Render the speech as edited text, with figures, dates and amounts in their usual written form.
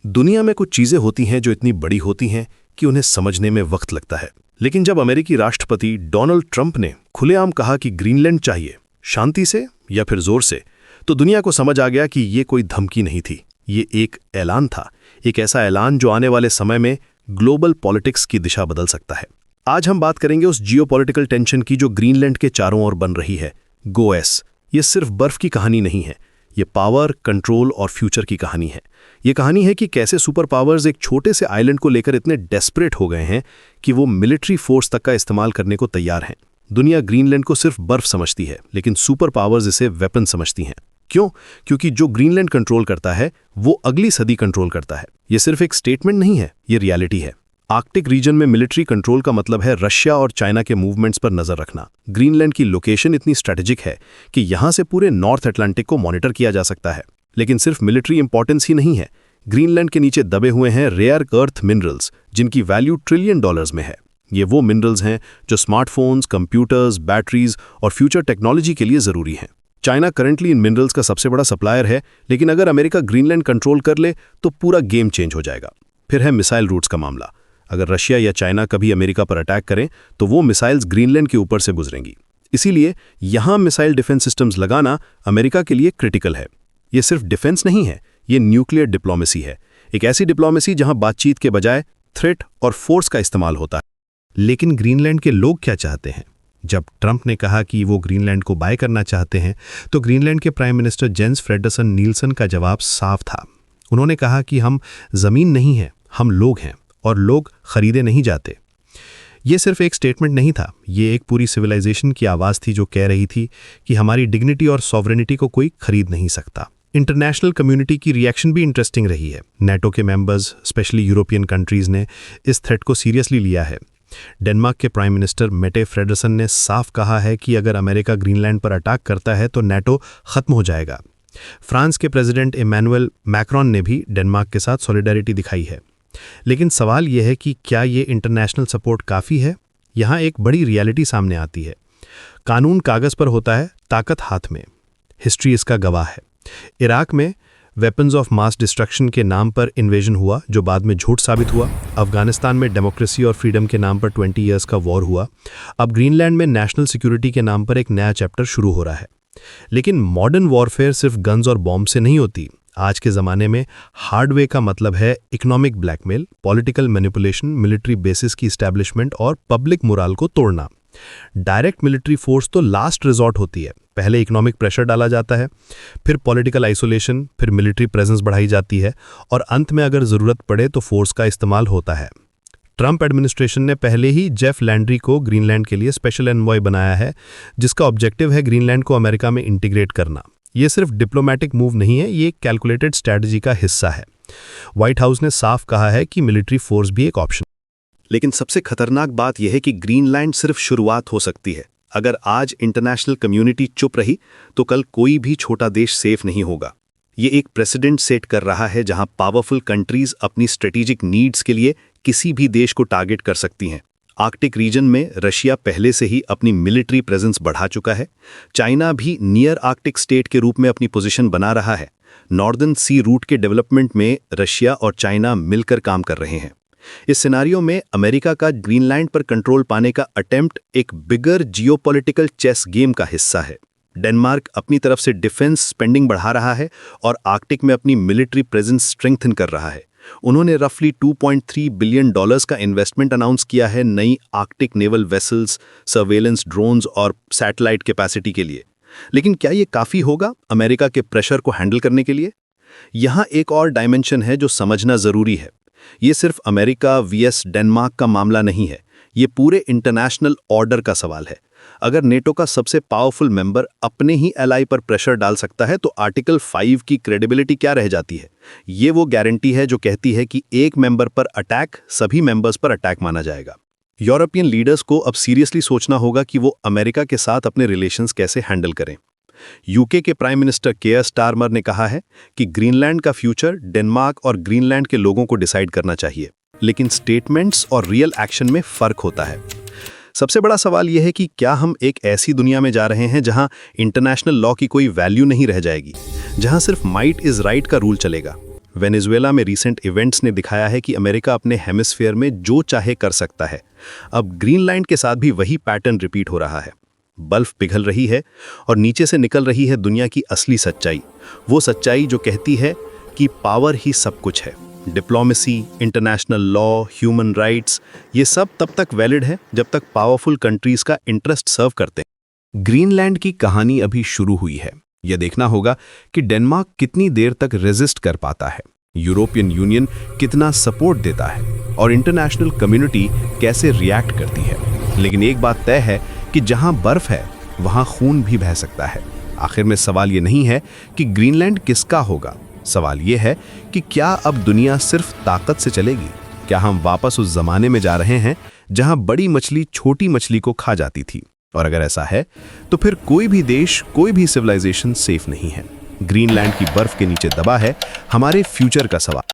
दुनिया में कुछ चीजें होती हैं जो इतनी बड़ी होती हैं कि उन्हें समझने में वक्त लगता है। लेकिन जब अमेरिकी राष्ट्रपति डोनाल्ड ट्रंप ने खुलेआम कहा कि ग्रीनलैंड चाहिए, शांति से या फिर जोर से, तो दुनिया को समझ आ गया कि ये कोई धमकी नहीं थी, ये एक ऐलान था। एक ऐसा ऐलान जो आने वाले समय में ग्लोबल पॉलिटिक्स की दिशा बदल सकता है। आज हम बात करेंगे उस जियोपॉलिटिकल टेंशन की जो ग्रीनलैंड के चारों ओर बन रही है। गोएस, ये सिर्फ बर्फ की कहानी नहीं है, ये पावर, कंट्रोल और फ्यूचर की कहानी है। ये कहानी है कि कैसे सुपर पावर्स एक छोटे से आइलैंड को लेकर इतने डेस्परेट हो गए हैं कि वो मिलिट्री फोर्स तक का इस्तेमाल करने को तैयार हैं। दुनिया ग्रीनलैंड को सिर्फ बर्फ समझती है, लेकिन सुपर पावर्स इसे वेपन समझती हैं। क्यों? क्योंकि जो ग्रीनलैंड कंट्रोल करता है वो अगली सदी कंट्रोल करता है। ये सिर्फ एक स्टेटमेंट नहीं है, ये रियलिटी है। आर्कटिक रीजन में मिलिट्री कंट्रोल का मतलब है रशिया और चाइना के मूवमेंट्स पर नजर रखना। ग्रीनलैंड की लोकेशन इतनी स्ट्रेटेजिक है कि यहां से पूरे नॉर्थ अटलांटिक को मॉनिटर किया जा सकता है। लेकिन सिर्फ मिलिट्री इंपॉर्टेंस ही नहीं है, ग्रीनलैंड के नीचे दबे हुए हैं रेयर अर्थ मिनरल्स, जिनकी वैल्यू ट्रिलियन डॉलर्स में है। ये वो मिनरल्स हैं जो स्मार्टफोन्स, कंप्यूटर्स, बैटरीज और फ्यूचर टेक्नोलॉजी के लिए जरूरी हैं। चाइना करंटली इन मिनरल्स का सबसे बड़ा सप्लायर है, लेकिन अगर अमेरिका ग्रीनलैंड कंट्रोल कर ले तो पूरा गेम चेंज हो जाएगा। फिर है मिसाइल रूट्स का मामला। अगर रशिया या चाइना कभी अमेरिका पर अटैक करें तो वो मिसाइल्स ग्रीनलैंड के ऊपर से गुजरेंगी। इसीलिए यहां मिसाइल डिफेंस सिस्टम्स लगाना अमेरिका के लिए क्रिटिकल है। ये सिर्फ डिफेंस नहीं है, ये न्यूक्लियर डिप्लोमेसी है। एक ऐसी डिप्लोमेसी जहां बातचीत के बजाय थ्रेट और फोर्स का इस्तेमाल होता है। लेकिन ग्रीनलैंड के लोग क्या चाहते हैं? जब ट्रंप ने कहा कि वो ग्रीनलैंड को बाय करना चाहते हैं, तो ग्रीनलैंड के प्राइम मिनिस्टर जेन्स फ्रेडरसन नील्सन का जवाब साफ था। उन्होंने कहा कि हम जमीन नहीं हैं, हम लोग हैं, और लोग खरीदे नहीं जाते। ये सिर्फ एक स्टेटमेंट नहीं था, ये एक पूरी सिविलाइजेशन की आवाज़ थी जो कह रही थी कि हमारी डिग्निटी और सॉवरेनिटी को कोई खरीद नहीं सकता। इंटरनेशनल कम्युनिटी की रिएक्शन भी इंटरेस्टिंग रही है। नेटो के मेंबर्स, स्पेशली यूरोपियन कंट्रीज़ ने इस थ्रेट को सीरियसली लिया है। डेनमार्क के प्राइम मिनिस्टर मेटे फ्रेडरसन ने साफ कहा है कि अगर अमेरिका ग्रीनलैंड पर अटैक करता है तो नेटो खत्म हो जाएगा। फ्रांस के प्रेसिडेंट इमैनुअल मैक्रोन ने भी डेनमार्क के साथ सॉलिडेरिटी दिखाई है। लेकिन सवाल यह है कि क्या ये इंटरनेशनल सपोर्ट काफ़ी है? यहाँ एक बड़ी रियलिटी सामने आती है। कानून कागज़ पर होता है, ताकत हाथ में। हिस्ट्री इसका गवाह है। इराक में वेपन्स ऑफ मास डिस्ट्रक्शन के नाम पर इन्वेजन हुआ, जो बाद में झूठ साबित हुआ। अफगानिस्तान में डेमोक्रेसी और फ्रीडम के नाम पर 20 ईयर्स का वॉर हुआ। अब ग्रीनलैंड में नेशनल सिक्योरिटी के नाम पर एक नया चैप्टर शुरू हो रहा है। लेकिन मॉडर्न वॉरफेयर सिर्फ गन्स और बॉम्ब से नहीं होती। आज के ज़माने में हार्डवे का मतलब है economic blackmail, political manipulation, military bases की इस्टेब्लिशमेंट और पब्लिक मोराल को तोड़ना। डायरेक्ट मिलिट्री फोर्स तो लास्ट रिजॉर्ट होती है। पहले इकोनॉमिक प्रेशर डाला जाता है, फिर पॉलिटिकल आइसोलेशन, फिर मिलिट्री प्रेजेंस बढ़ाई जाती है, और अंत में अगर ज़रूरत पड़े तो फोर्स का इस्तेमाल होता है। ट्रंप एडमिनिस्ट्रेशन ने पहले ही जेफ लैंड्री को ग्रीनलैंड के लिए स्पेशल एनवॉय बनाया है, जिसका ऑब्जेक्टिव है ग्रीनलैंड को अमेरिका में इंटीग्रेट करना। ये सिर्फ डिप्लोमैटिक मूव नहीं है, ये एक कैलकुलेटेड स्ट्रैटेजी का हिस्सा है। व्हाइट हाउस ने साफ कहा है कि मिलिट्री फोर्स भी एक ऑप्शन। लेकिन सबसे खतरनाक बात यह है कि ग्रीनलैंड सिर्फ शुरुआत हो सकती है। अगर आज इंटरनेशनल कम्युनिटी चुप रही तो कल कोई भी छोटा देश सेफ नहीं होगा। ये एक प्रेसिडेंट सेट कर रहा है जहां पावरफुल कंट्रीज अपनी स्ट्रेटेजिक नीड्स के लिए किसी भी देश को टारगेट कर सकती हैं। आर्कटिक रीजन में रशिया पहले से ही अपनी मिलिट्री प्रेजेंस बढ़ा चुका है। चाइना भी नियर आर्कटिक स्टेट के रूप में अपनी पोजीशन बना रहा है। नॉर्दर्न सी रूट के डेवलपमेंट में रशिया और चाइना मिलकर काम कर रहे हैं। इस सिनारियो में अमेरिका का ग्रीनलैंड पर कंट्रोल पाने का अटेम्प्ट एक बिगर जियोपॉलिटिकल चेस गेम का हिस्सा है। डेनमार्क अपनी तरफ से डिफेंस स्पेंडिंग बढ़ा रहा है और आर्कटिक में अपनी मिलिट्री प्रेजेंस स्ट्रेंथन कर रहा है। उन्होंने रफली $2.3 बिलियन का इन्वेस्टमेंट अनाउंस किया है नई Arctic naval vessels, surveillance drones और सैटेलाइट कैपेसिटी के लिए। लेकिन क्या ये काफ़ी होगा अमेरिका के प्रेशर को हैंडल करने के लिए? यहाँ एक और डायमेंशन है जो समझना ज़रूरी है। ये सिर्फ अमेरिका वीएस डेनमार्क का मामला नहीं है, ये पूरे इंटरनेशनल ऑर्डर का सवाल है। अगर नेटो का सबसे पावरफुल मेंबर अपने ही एलाई पर प्रेशर डाल सकता है तो आर्टिकल 5 की क्रेडिबिलिटी क्या रह जाती है? ये वो गारंटी है जो कहती है कि एक मेंबर पर अटैक सभी मेंबर्स पर अटैक माना जाएगा। यूरोपियन लीडर्स को अब सीरियसली सोचना होगा कि वो अमेरिका के साथ अपने रिलेशंस कैसे हैंडल करें। यूके के प्राइम मिनिस्टर केयर स्टारमर ने कहा है कि ग्रीनलैंड का फ्यूचर डेनमार्क और ग्रीनलैंड के लोगों को डिसाइड करना चाहिए। लेकिन स्टेटमेंट्स और रियल एक्शन में फर्क होता है। सबसे बड़ा सवाल यह है कि क्या हम एक ऐसी दुनिया में जा रहे हैं जहां इंटरनेशनल लॉ की कोई वैल्यू नहीं रह जाएगी, जहां सिर्फ माइट इज राइट का रूल चलेगा। वेनेजुएला में रीसेंट इवेंट्स ने दिखाया है कि अमेरिका अपने हेमिस्फीयर में जो चाहे कर सकता है। अब ग्रीनलैंड के साथ भी वही पैटर्न रिपीट हो रहा है। बर्फ पिघल रही है और नीचे से निकल रही है दुनिया की असली सच्चाई, वो सच्चाई जो कहती है कि पावर ही सब कुछ है। Diplomacy, international law, human rights, ये सब तब तक वैलिड है जब तक पावरफुल कंट्रीज का इंटरेस्ट सर्व करते हैं। ग्रीनलैंड की कहानी अभी शुरू हुई है। यह देखना होगा कि डेनमार्क कितनी देर तक रेजिस्ट कर पाता है, यूरोपियन यूनियन कितना सपोर्ट देता है और इंटरनेशनल कम्युनिटी कैसे रिएक्ट करती है। लेकिन एक बात तय है कि जहां बर्फ है वहां खून भी बह सकता है। आखिर में सवाल ये नहीं है कि ग्रीनलैंड किसका होगा, सवाल ये है कि क्या अब दुनिया सिर्फ ताकत से चलेगी? क्या हम वापस उस जमाने में जा रहे हैं जहां बड़ी मछली छोटी मछली को खा जाती थी? और अगर ऐसा है तो फिर कोई भी देश, कोई भी सिविलाइजेशन सेफ नहीं है। ग्रीनलैंड की बर्फ के नीचे दबा है हमारे फ्यूचर का सवाल।